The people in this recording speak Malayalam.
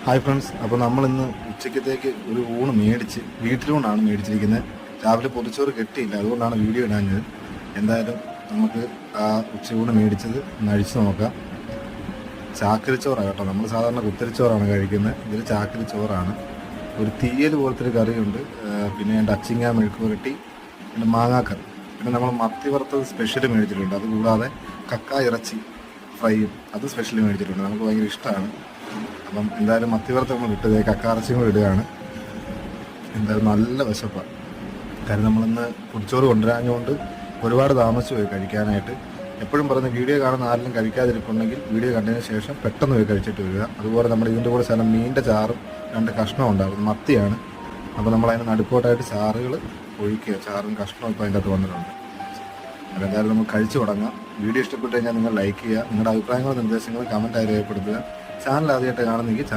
ഹായ് ഫ്രണ്ട്സ്, അപ്പോൾ നമ്മളിന്ന് ഉച്ചക്കത്തേക്ക് ഒരു ഊണ് മേടിച്ച് വീട്ടിലൂണാണ് മേടിച്ചിരിക്കുന്നത്. രാവിലെ പൊതിച്ചോറ് കെട്ടിയില്ല, അതുകൊണ്ടാണ് വീഡിയോ ഇടാഞ്ഞത്. എന്തായാലും നമുക്ക് ആ ഉച്ചയൂണ് മേടിച്ചത് ഒന്ന് അഴിച്ചു നോക്കാം. ചാക്കരിച്ചോറാണ് കേട്ടോ, നമ്മൾ സാധാരണ കുത്തരിച്ചോറാണ് കഴിക്കുന്നത്. ഇതിൽ ചാക്കരിച്ചോറാണ്. ഒരു തീയൽ പോലത്തെ കറിയുണ്ട്, പിന്നെ അച്ചിങ്ങ മെഴുക്ക് പുരട്ടി, പിന്നെ മാങ്ങാക്കറി, പിന്നെ നമ്മൾ മത്തി വറുത്തത് സ്പെഷ്യൽ മേടിച്ചിട്ടുണ്ട്. അതുകൂടാതെ കക്ക ഇറച്ചി ഫ്രൈയും അത് സ്പെഷ്യൽ മേടിച്ചിട്ടുണ്ട്. നമുക്ക് ഭയങ്കര ഇഷ്ടമാണ്. അപ്പം എന്തായാലും മത്തിവറുത്ത് നമ്മൾ ഇട്ടത് കക്കാറച്ചിയും കൂടെ ഇടുകയാണ്. എന്തായാലും നല്ല വിശപ്പാണ്. കാര്യം നമ്മളിന്ന് പൊടിച്ചോറ് കൊണ്ടുവരാഞ്ഞുകൊണ്ട് ഒരുപാട് താമസിച്ച് പോയി കഴിക്കാനായിട്ട്. എപ്പോഴും പറയുന്ന വീഡിയോ കാണുന്ന ആരെങ്കിലും കഴിക്കാതിരിപ്പുണ്ടെങ്കിൽ വീഡിയോ കണ്ടതിന് ശേഷം പെട്ടെന്ന് പോയി കഴിച്ചിട്ട് വരിക. അതുപോലെ നമ്മൾ ഇതിൻ്റെ കൂടെ ശകലം മീനിൻ്റെ ചാറും 2 കഷ്ണം ഉണ്ടായിരുന്നു, മത്തിയാണ്. അപ്പോൾ നമ്മളതിന് നടുക്കോട്ടായിട്ട് ചാറുകൾ ഒഴിക്കുക. ചാറും കഷ്ണവും ഇപ്പോൾ അതിൻ്റെ അകത്ത് വന്നിട്ടുണ്ട്. അപ്പോൾ എന്തായാലും നമുക്ക് കഴിച്ചു തുടങ്ങാം. വീഡിയോ ഇഷ്ടപ്പെട്ട് കഴിഞ്ഞാൽ നിങ്ങൾ ലൈക്ക് ചെയ്യുക. നിങ്ങളുടെ അഭിപ്രായങ്ങളും നിർദ്ദേശങ്ങളും കമൻറ്റായി രേഖപ്പെടുത്തുക. ചാനൽ ആദ്യമായിട്ട് കാണുന്നെങ്കിൽ